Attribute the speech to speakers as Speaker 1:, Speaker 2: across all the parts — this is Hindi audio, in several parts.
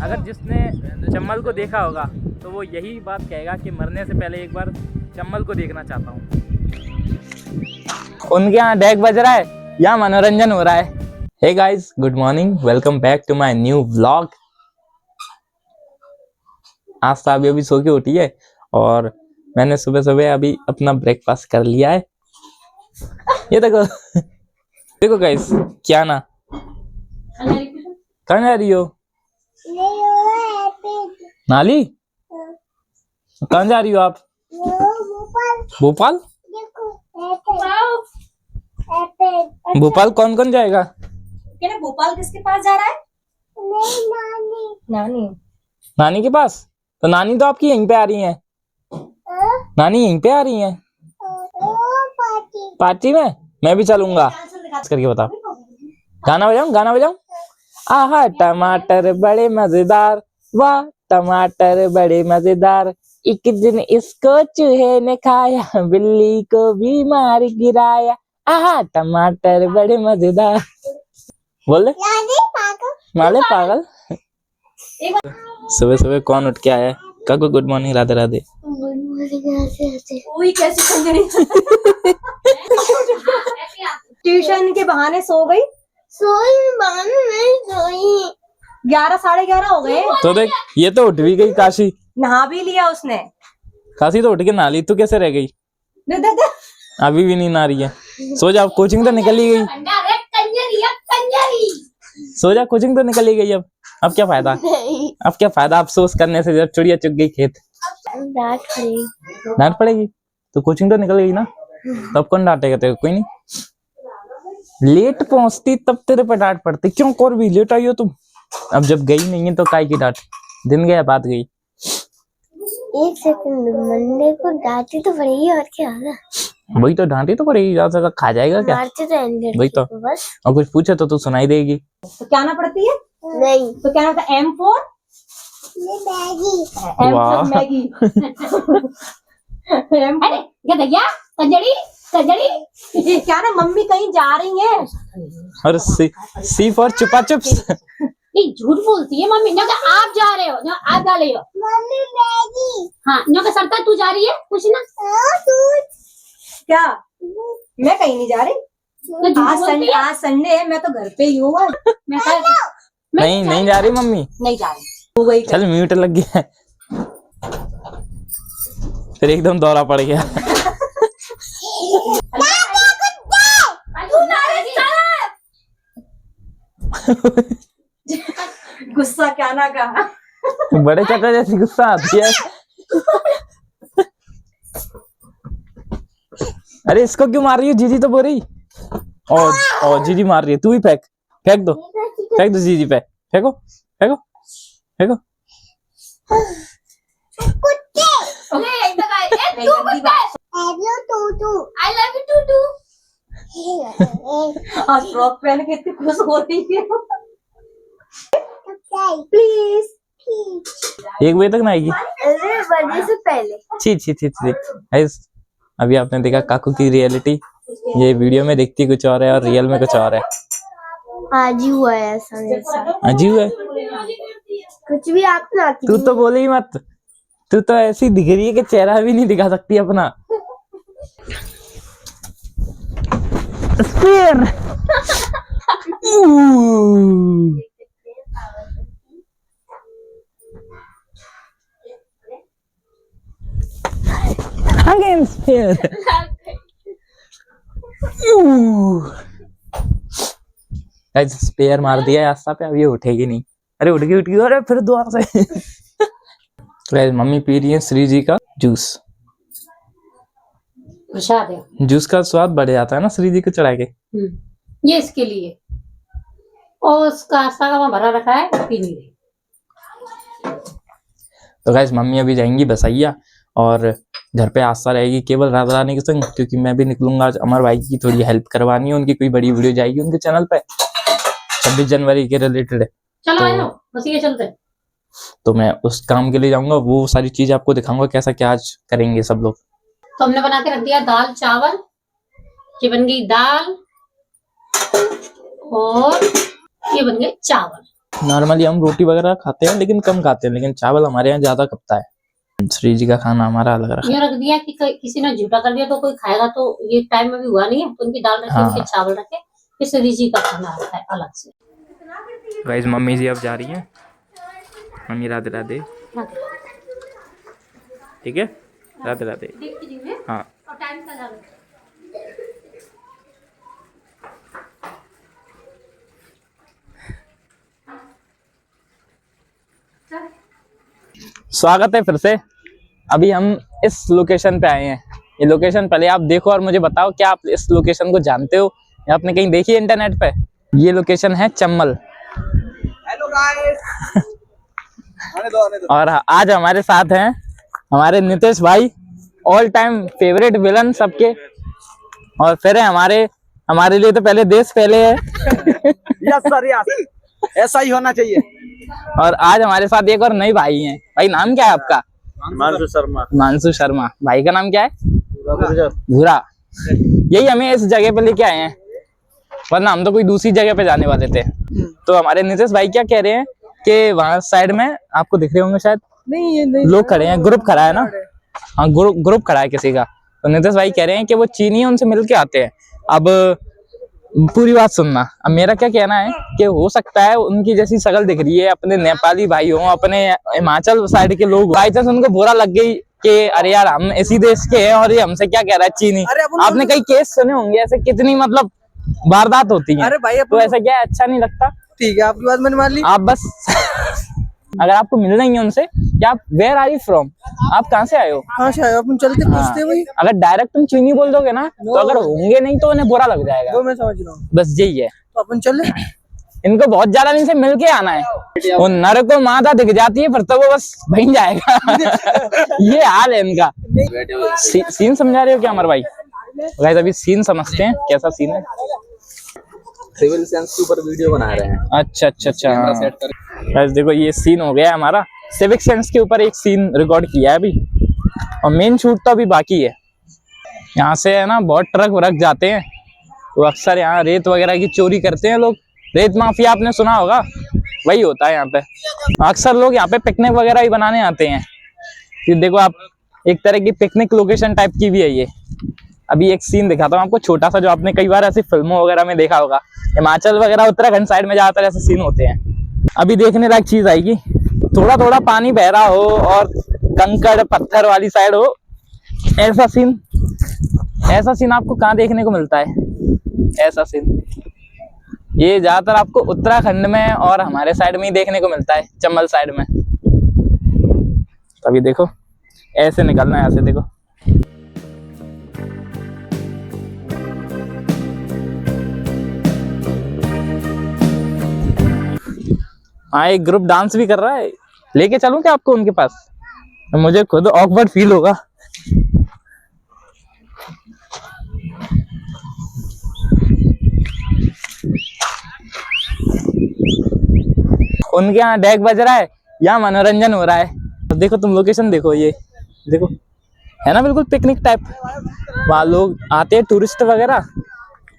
Speaker 1: अगर जिसने चम्मल को देखा होगा तो वो यही बात कहेगा कि मरने से पहले एक बार चम्मल को देखना चाहता हूँ। उनके यहाँ डेक बज रहा है, यहाँ मनोरंजन हो रहा है। Hey guys, good morning, welcome back to my new vlog. आज तो अभी सो के उठी है और मैंने सुबह सुबह अभी अपना ब्रेकफास्ट कर लिया है। ये देखो देखो गाइस, क्या ना कहाँ जा रही हो? नाली, कहाँ जा रही हो आप? भोपाल। भोपाल कौन कौन जाएगा?
Speaker 2: भोपाल किसके पास जा रहा है? नानी।
Speaker 1: नानी के पास? तो नानी तो आपकी यहीं पे आ रही है। नानी यहीं पे आ रही है पार्टी में। मैं भी चलूंगा। करके बताओ, गाना बजाऊं? गाना बजाऊं? आहा टमाटर बड़े मजेदार, वाह टमाटर बड़े मजेदार, एक दिन इसको चूहे ने खाया, बिल्ली को भी मार गिराया, आहा टमाटर बड़े मजेदार। बोले माले पागल। सुबह सुबह कौन उठ के आया? काकू good morning. Radhe Radhe.
Speaker 2: Tuition के बहाने सो गई। बहाने नहीं सोई। 11 साढ़े 11 हो गए।
Speaker 1: तो देख, ये तो उठ भी गई। काशी
Speaker 2: नहा भी लिया उसने।
Speaker 1: काशी तो उठ के नहा ली, तू कैसे रह गई? अभी भी नहीं नहा रही है। सो जा, कोचिंग तो निकल ही गई। सो जा, कोचिंग तो निकल ही गई। अब क्या फायदा? अब क्या फायदा अफसोस करने से, जब चिड़िया चुग गई खेत। डांट पड़ेगी तो कोचिंग तो निकल गई ना, तब कौन डांटेगा तेरे को? कोई नहीं। लेट पहुंचती तब तेरे पे डांट पड़ती। क्यों और भी लेट आई हो तुम? अब जब गई नहीं है तो काय की डांट? दिन गया बात गई।
Speaker 3: एक सेकंड, मंडे को डांटी तो पड़ेगी और क्या होगा?
Speaker 1: वही तो, डांटी तो पड़ेगी। ज्यादा खा जाएगा क्या? वही तो।
Speaker 3: बस।
Speaker 1: और कुछ पूछे तो तू सुनाई देगी।
Speaker 2: तो क्या ना पड़ती है?
Speaker 3: नहीं
Speaker 2: तो क्या होता है? M4 Maggi.
Speaker 4: अरे क्या भैया, कजड़ी कजड़ी
Speaker 2: क्या ना, मम्मी कहीं जा रही है।
Speaker 1: और सी फॉर चुपा चुप्स।
Speaker 4: नहीं, झूठ बोलती है मम्मी। जो आप जा रहे हो, जो आप जा रही हो
Speaker 3: मम्मी मैगी।
Speaker 4: हाँ, जो का सरता तू जा रही है कुछ ना।
Speaker 2: क्या? मैं कहीं नहीं जा रही।
Speaker 4: तो झूठ
Speaker 2: आज संडे है, मैं तो घर पे ही हूँ।
Speaker 1: नहीं जा रही मम्मी।
Speaker 2: नहीं जा रही। हो गई।
Speaker 1: चल म्यूट लग गया, फिर एकदम दौरा पड़ गया।
Speaker 2: गुस्सा क्या ना कहा।
Speaker 1: बड़े चाचा जैसी गुस्सा आती है। अरे इसको क्यों मार रही है? जीजी तो बोल रही। और जीजी मार रही है। तू ही फेंक दो जीजी पे। फेंको फेंको फेंको।
Speaker 4: I love you too.
Speaker 2: आज फ्रॉक पहन के इतनी खुश हो रही है। प्लीज।
Speaker 1: 1 बजे तक ना आएगी।
Speaker 3: बजे से पहले।
Speaker 1: छी। अभी आपने देखा काकू की रियलिटी। ये वीडियो में दिखती कुछ और है और रियल में कुछ और है।
Speaker 3: आज ही हुआ है ऐसा मेरे साथ।
Speaker 1: अजीब है।
Speaker 3: कुछ भी आप ना।
Speaker 1: तू तो बोले ही मत। तू तो ऐसी दिख रही है कि चेहरा भी नहीं दिखा सकती अपना। Spear. Again spear. Guys spear मार दिया है आस्था पे। अब ये उठेगी नहीं। अरे उठ गई। अरे फिर दोबारा से। गाइस मम्मी पी रही है श्री जी का जूस।
Speaker 4: प्रसाद है।
Speaker 1: जूस का स्वाद बढ़ जाता है ना श्री जी को चढ़ा के।
Speaker 4: ये इसके लिए, और उसका आस्था का भरा रखा है, पी नहीं रही।
Speaker 1: तो गाइस मम्मी अभी जाएंगी बसैया और घर पे आस्था रहेगी केवल राधा रानी के संग, क्योंकि मैं भी निकलूंगा आज अमर भाई की थोड़ी हेल्प करवानी है। उनकी कोई बड़ी वीडियो जाएगी उनके चैनल पे 26 जनवरी के रिलेटेड।
Speaker 4: चलो बस ये चलते।
Speaker 1: तो मैं उस काम के लिए जाऊंगा। वो सारी चीज आपको दिखाऊंगा कैसा क्या आज करेंगे सब लोग।
Speaker 4: तो हमने बना के रख दिया दाल चावल। ये बन गई दाल और ये बन गए चावल।
Speaker 1: नॉर्मली हम रोटी वगैरह खाते हैं लेकिन कम खाते हैं, लेकिन चावल हमारे यहाँ ज्यादा खपता है। श्री जी का खाना हमारा अलग रखा।
Speaker 4: ये रख दिया कि किसी ने झूठा कर दिया तो कोई खाएगा, तो ये टाइम में भी हुआ नहीं है, तो उनकी दाल रखे,
Speaker 1: हाँ।
Speaker 4: उनके चावल रखे, फिर श्री जी का खाना रखा है अलग से।
Speaker 1: गाइस मम्मी जी अब जा रही हैं। मम्मी राधे राधे। ठीक है, राधे राधे। हाँ स्वागत है फिर से। अभी हम इस लोकेशन पे आए हैं। ये लोकेशन पहले आप देखो और मुझे बताओ, क्या आप इस लोकेशन को जानते हो या आपने कहीं देखी है इंटरनेट पे? ये लोकेशन है चम्बल।
Speaker 5: Hello guys.
Speaker 1: और आज हमारे साथ हैं हमारे नितेश भाई, ऑल टाइम फेवरेट विलन सबके। और फिर है हमारे लिए तो पहले देश पहले है।
Speaker 5: यस सर, यस, ऐसा ही होना चाहिए।
Speaker 1: और आज हमारे साथ एक और नई भाई हैं। भाई नाम क्या है आपका?
Speaker 5: मानसू शर्मा।
Speaker 1: मानसू शर्मा। भाई का नाम क्या है? भूरा। यही हमें इस जगह पे लेके आए हैं, वरना हम तो कोई दूसरी जगह पे जाने वाले थे। तो हमारे नितेश भाई क्या कह रहे हैं कि वहाँ साइड में आपको दिख रहे होंगे शायद, नहीं लोग खड़े हैं, ग्रुप खड़ा है ना। हाँ ग्रुप खड़ा है किसी का। तो नितेश भाई कह रहे हैं कि वो चीनी उनसे मिलके आते हैं। अब पूरी बात सुनना। अब मेरा क्या कहना है कि हो सकता है उनकी जैसी शक्ल दिख रही है, अपने नेपाली भाई हो, अपने हिमाचल साइड के लोग, बाई चांस उनको बुरा लग गई कि अरे यार हम इसी देश के हैं और ये हमसे क्या कह रहा है चीनी। आपने कई केस सुने होंगे ऐसे, कितनी मतलब वारदात होती है।
Speaker 5: अरे भाई
Speaker 1: तो ऐसा क्या है, अच्छा नहीं लगता।
Speaker 5: ठीक है, आपकी बात मैंने मान ली।
Speaker 1: आप बस अगर आपको मिलना ही है उनसे, क्या आप वेयर आर यू फ्रॉम, आप कहाँ से आए हो?
Speaker 5: हाँ शायद अपन चलते पूछते भाई।
Speaker 1: अगर डायरेक्ट तुम चीनी बोल दोगे ना तो अगर होंगे नहीं तो उन्हें बुरा लग जाएगा।
Speaker 5: वो मैं समझ रहा हूँ।
Speaker 1: बस यही है।
Speaker 5: तो अपन चले।
Speaker 1: इनको बहुत ज्यादा इनसे मिलके आना है। वो नर को मादा दिख जाती है फिर तो वो बस बन जाएगा। ये हाल है इनका। सीन समझा रहे हो क्या हमारे भाई? गाइस अभी सीन समझते हैं कैसा सीन है।
Speaker 5: सिविल सेंस के ऊपर वीडियो बना रहे हैं।
Speaker 1: अच्छा। गाइस देखो ये सीन हो गया हमारा। सिविक सेंस के ऊपर एक सीन रिकॉर्ड किया है अभी, और मेन शूट तो अभी बाकी है। यहाँ से है ना बहुत ट्रक वरक जाते हैं, तो अक्सर यहाँ रेत वगैरह की चोरी करते हैं लोग। रेत माफिया आपने सुना होगा, वही होता है यहाँ पे। अक्सर लोग यहाँ पे पिकनिक वगैरह भी बनाने आते हैं। ये देखो आप, एक तरह की पिकनिक लोकेशन टाइप की भी है ये। अभी एक सीन दिखाता हूँ आपको छोटा सा, जो आपने कई बार ऐसी फिल्मों वगैरह में देखा होगा। हिमाचल वगैरह उत्तराखंड साइड में ज्यादातर ऐसे सीन होते हैं। अभी देखने लायक चीज आएगी, थोड़ा थोड़ा पानी बह रहा हो और कंकड़ पत्थर वाली साइड हो, ऐसा सीन आपको कहाँ देखने को मिलता है? ऐसा सीन ये ज्यादातर आपको उत्तराखंड में और हमारे साइड में ही देखने को मिलता है, चंबल साइड में। अभी देखो ऐसे निकलना है, ऐसे देखो। हाँ एक ग्रुप डांस भी कर रहा है। लेके चलूं क्या आपको उनके पास? मुझे खुद ऑकवर्ड फील होगा। उनके यहाँ डेक बज रहा है, यहाँ मनोरंजन हो रहा है। देखो तुम लोकेशन देखो, ये देखो है ना बिल्कुल पिकनिक टाइप। वहाँ लोग आते हैं टूरिस्ट वगैरह,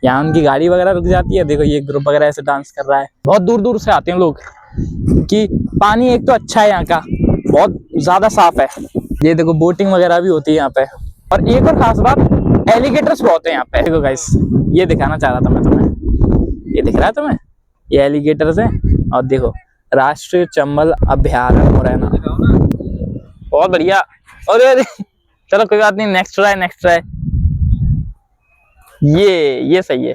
Speaker 1: यहाँ उनकी गाड़ी वगैरह रुक जाती है। देखो ये ग्रुप वगैरह ऐसे डांस कर रहा है। बहुत दूर दूर से आते हैं लोग, कि पानी एक तो अच्छा है यहाँ का, बहुत ज्यादा साफ है। ये देखो बोटिंग वगैरह भी होती है यहाँ पे। और एक और खास बात, एलिगेटर्स बहुत है यहाँ पे। देखो गाइस ये दिखाना चाह रहा था मैं तुम्हें, ये दिख रहा है तुम्हें, ये एलिगेटर्स हैं। और देखो राष्ट्रीय चंबल अभ्यारण्य मुरैना, बहुत बढ़िया। और चलो कोई बात नहीं, नेक्स्ट ट्राई। ये सही है।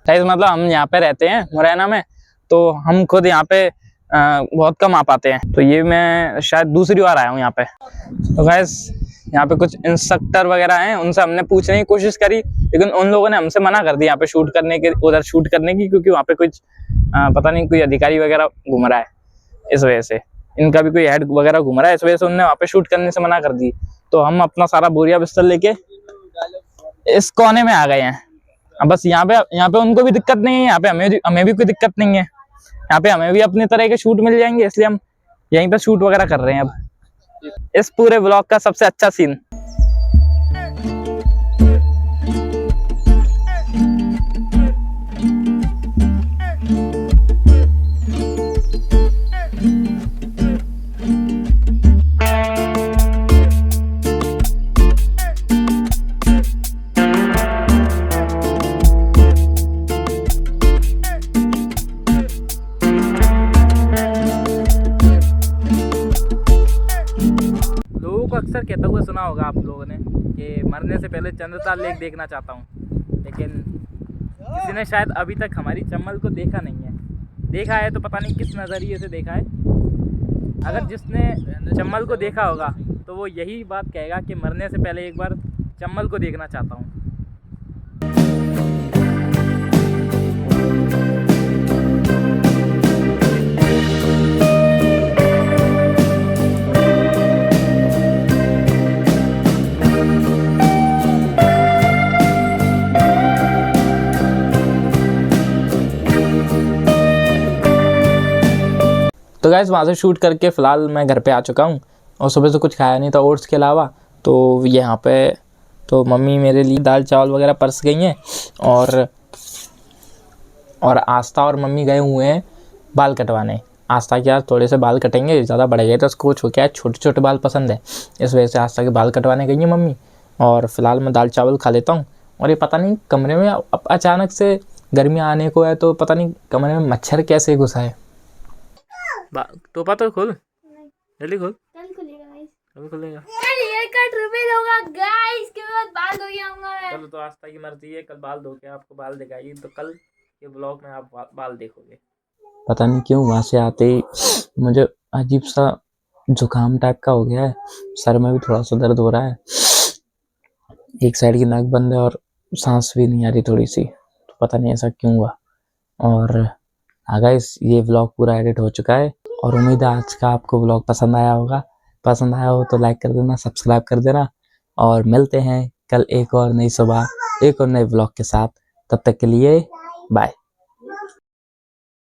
Speaker 1: मतलब हम यहाँ पे रहते हैं मुरैना में, तो हम खुद यहाँ पे बहुत कम आ पाते हैं। तो ये मैं शायद दूसरी बार आया हूँ यहाँ पे। तो गाइस यहाँ पे कुछ इंस्ट्रक्टर वगैरह हैं, उनसे हमने पूछने की कोशिश करी, लेकिन उन लोगों ने हमसे मना कर दिया यहाँ पे शूट करने के, उधर शूट करने की, क्योंकि वहाँ पे कुछ पता नहीं कोई अधिकारी वगैरह घूम रहा है। इस वजह से इनका भी कोई हेड वगैरह घूम रहा है, इस वजह से उन्होंने वहाँ पे शूट करने से मना कर दी। तो हम अपना सारा बोरिया बिस्तर लेके इस कोने में आ गए हैं। अब बस यहाँ पे उनको भी दिक्कत नहीं है, यहाँ पे हमें भी कोई दिक्कत नहीं है। यहाँ पे हमें भी अपने तरह के शूट मिल जाएंगे, इसलिए हम यहीं पे शूट वगैरह कर रहे हैं। अब इस पूरे व्लॉग का सबसे अच्छा सीन, अक्सर कहता हुआ सुना होगा आप लोगों ने कि मरने से पहले चंद्रताल लेक देखना चाहता हूँ, लेकिन किसी ने शायद अभी तक हमारी चम्मल को देखा नहीं है। देखा है तो पता नहीं किस नज़रिए से देखा है। अगर जिसने चम्मल को देखा होगा तो वो यही बात कहेगा कि मरने से पहले एक बार चम्मल को देखना चाहता हूँ। तो गाइस वहाँ से शूट करके फ़िलहाल मैं घर पे आ चुका हूँ और सुबह से कुछ खाया नहीं था ओट्स के अलावा। तो यहाँ पे तो मम्मी मेरे लिए दाल चावल वगैरह परस गई हैं और आस्था और मम्मी गए हुए हैं बाल कटवाने। आस्था के आज थोड़े से बाल कटेंगे, ज़्यादा बढ़ गए तो उसको क्या है छोटे छोटे बाल पसंद है, इस वजह से आस्था के बाल कटवाने गई हैं मम्मी। और फ़िलहाल मैं दाल चावल खा लेता हूँ। और ये पता नहीं कमरे में अब अचानक से गर्मी आने को है तो पता नहीं कमरे में मच्छर कैसे घुसा है। टोपा तो खोल, जल्दी खोल।
Speaker 3: कल खुलेगा गाइस,
Speaker 1: कल खुलेगा।
Speaker 3: कल हेयर कट रिवील होगा गाइस, के बाद बाल धो के आऊंगा मैं।
Speaker 1: चलो तो आस्था की मर्जी है, कल बाल धो के आपको बाल दिखाएगी तो कल के ब्लॉग में आप बाल देखोगे। पता नहीं क्यों वहाँ से आते ही मुझे अजीब सा जुकाम टाइप का हो गया है, सर में भी थोड़ा सा दर्द हो रहा है, एक साइड की नाक बंद है और सांस भी नहीं आ रही थोड़ी सी, तो पता नहीं ऐसा क्यों हुआ। और हाँ गाइस ये व्लॉग पूरा एडिट हो चुका है और उम्मीद है आज का आपको व्लॉग पसंद आया होगा। पसंद आया हो तो लाइक कर देना, सब्सक्राइब कर देना और मिलते हैं कल एक और नई सुबह एक और नए व्लॉग के साथ। तब तक के लिए बाय।